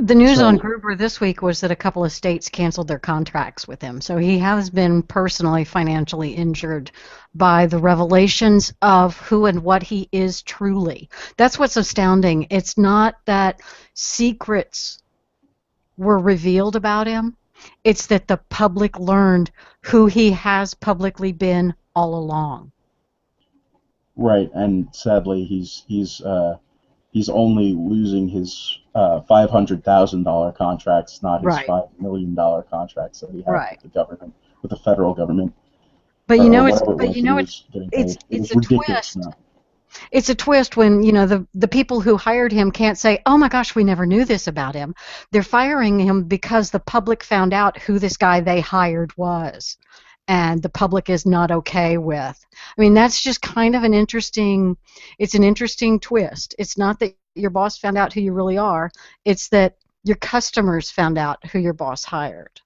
The news on So, Gruber this week was that a couple of states canceled their contracts with him. So he has been personally financially injured by the revelations of who and what he is truly. That's what's astounding. It's not that secrets were revealed about him, it's that the public learned who he has publicly been all along. right, and sadly, he's only losing his $500,000 contracts, not his Right, $5 million contracts that he had right. with the government, with the federal government, But or whatever it was that he was getting paid. It it's was a ridiculous twist. amount. It's a twist when, the people who hired him can't say, "Oh my gosh, we never knew this about him." They're firing him because the public found out who this guy they hired was. And the public is not okay with. I mean, that's just kind of it's an interesting twist. It's not that your boss found out who you really are, it's that your customers found out who your boss hired.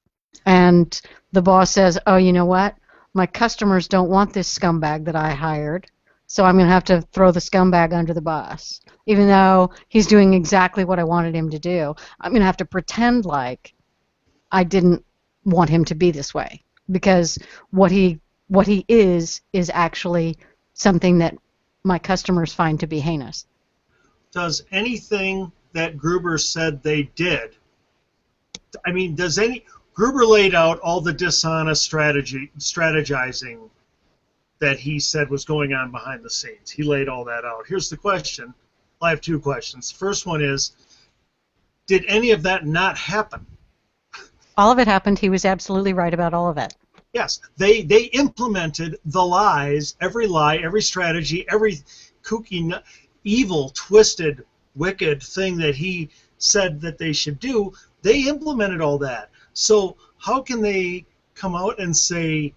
And the boss says, "Oh, you know what? My customers don't want this scumbag that I hired, so I'm going to have to throw the scumbag under the bus. Even though he's doing exactly what I wanted him to do, I'm going to have to pretend like I didn't want him to be this way because what he is actually something that my customers find to be heinous." Does anything that Gruber said they did, I mean, does any, Gruber laid out all the dishonest strategizing that he said was going on behind the scenes. He laid all that out. Here's the question. I have two questions. The first one is, did any of that not happen? All of it happened. He was absolutely right about all of it. Yes, they implemented the lies, every lie, every strategy, every kooky, evil, twisted, wicked thing that he said that they should do. They implemented all that. So how can they come out and say,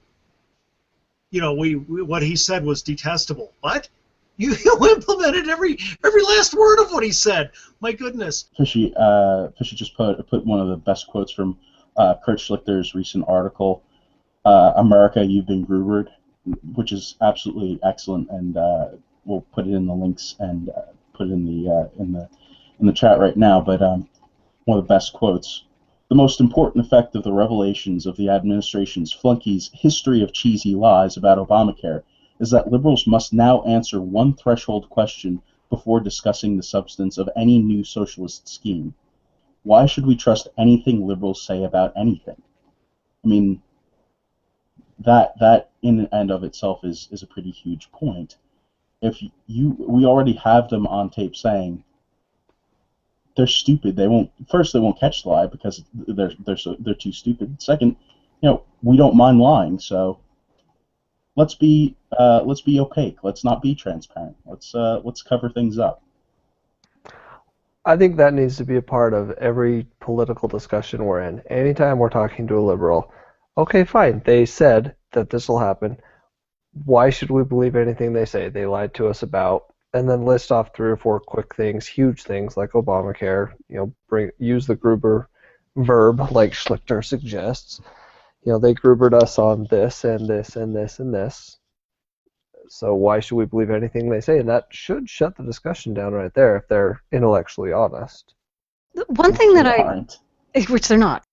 we what he said was detestable? What? You implemented every last word of what he said. My goodness. Fishy just put one of the best quotes from Kurt Schlichter's recent article, "America, You've Been Grubered," which is absolutely excellent, and we'll put it in the links and put it in the chat right now. But one of the best quotes: "The most important effect of the revelations of the administration's flunky's history of cheesy lies about Obamacare is that liberals must now answer one threshold question before discussing the substance of any new socialist scheme. Why should we trust anything liberals say about anything?" I mean, that in and of itself is a pretty huge point. If we already have them on tape saying they're stupid. They won't catch the lie because they're too stupid. Second, we don't mind lying, so let's be opaque. Let's not be transparent. Let's cover things up. I think that needs to be a part of every political discussion we're in. Anytime we're talking to a liberal, okay, fine, they said that this will happen. Why should we believe anything they say? They lied to us about, and then list off 3 or 4 quick things, huge things like Obamacare. Use the Gruber verb like Schlichter suggests. They Grubered us on this and this and this and this. So why should we believe anything they say? And that should shut the discussion down right there if they're intellectually honest. One thing that Aren't. which they're not.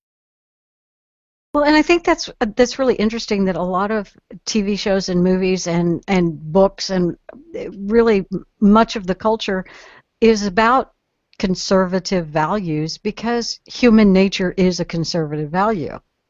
Well, and I think that's really interesting that a lot of TV shows and movies and books and really much of the culture is about conservative values because human nature is a conservative value.